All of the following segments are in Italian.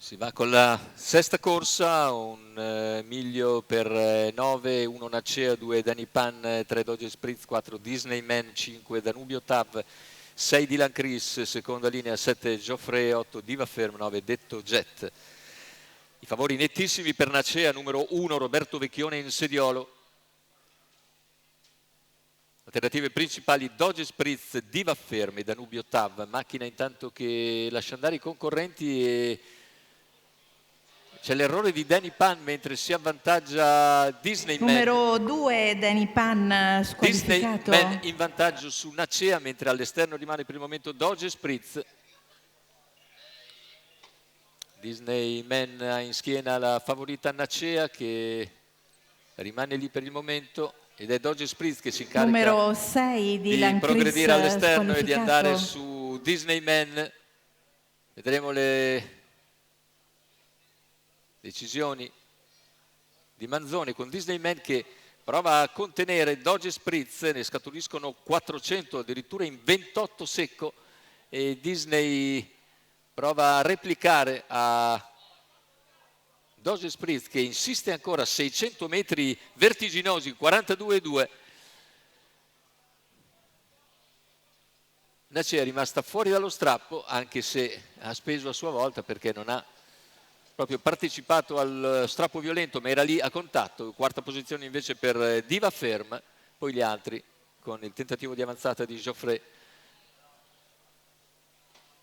Si va con la sesta corsa, un miglio per 9, 1 Nacea, 2 Danipan, 3 Doge Spritz, 4 Disneyman, 5 Danubio Tav, 6 Dylan Chris, seconda linea, 7 Geoffrey, 8 Diva Ferm, 9 Detto Jet. I favori nettissimi per Nacea, numero 1 Roberto Vecchione in sediolo. Alternative principali Doge Spritz, Diva Ferm e Danubio Tav. Macchina intanto che lascia andare i concorrenti e c'è l'errore di Danny Pan mentre si avvantaggia Disneyman. Numero 2 Danny Pan squalificato. Disneyman in vantaggio su Nacea, mentre all'esterno rimane per il momento Doge Spritz. Disneyman ha in schiena la favorita Nacea che rimane lì per il momento ed è Doge Spritz che si incarica numero 6 di progredire all'esterno e di andare su Disneyman. Vedremo le decisioni di Manzoni con Disneyman che prova a contenere Doge Spritz, ne scaturiscono 400 addirittura in 28 secco e Disney prova a replicare a Doge Spritz che insiste ancora 600 metri vertiginosi, 42,2. Nacea è rimasta fuori dallo strappo anche se ha speso a sua volta perché non ha proprio partecipato al strappo violento, ma era lì a contatto. Quarta posizione invece per Diva Ferm, poi gli altri con il tentativo di avanzata di Geoffrey.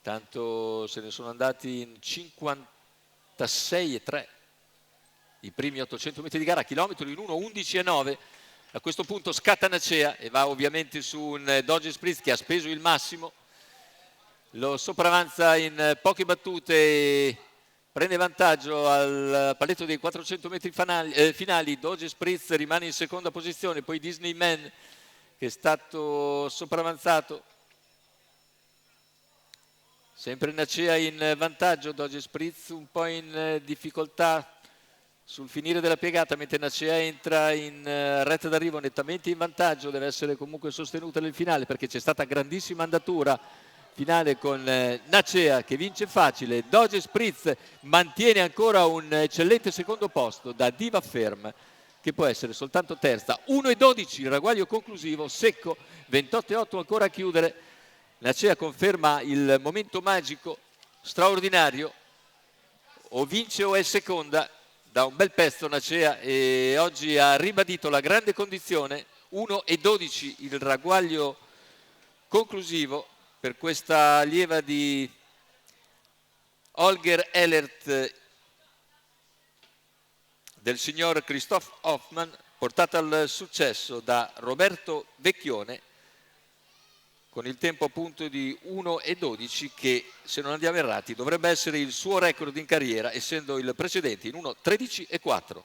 Tanto se ne sono andati in 56,3 i primi 800 metri di gara, chilometro in 1:11,9. A questo punto scatta Nacea e va ovviamente su un Doge Spritz che ha speso il massimo, lo sopravanza in poche battute e prende vantaggio al paletto dei 400 metri finali. Doge Spritz rimane in seconda posizione, poi Disneyman che è stato sopravanzato. Sempre Nacea in vantaggio, Doge Spritz un po' in difficoltà sul finire della piegata, mentre Nacea entra in retta d'arrivo nettamente in vantaggio, deve essere comunque sostenuta nel finale perché c'è stata grandissima andatura finale con Nacea che vince facile. Doge Spritz mantiene ancora un eccellente secondo posto da Diva Ferm che può essere soltanto terza. 1:12 il ragguaglio conclusivo, secco, 28,8 ancora a chiudere. Nacea conferma il momento magico straordinario, o vince o è seconda da un bel pezzo Nacea e oggi ha ribadito la grande condizione. 1:12 il ragguaglio conclusivo per questa allieva di Holger Ehlert del signor Christoph Hoffmann, portata al successo da Roberto Vecchione con il tempo appunto di 1:12 che, se non andiamo errati, dovrebbe essere il suo record in carriera essendo il precedente in 1:13,4.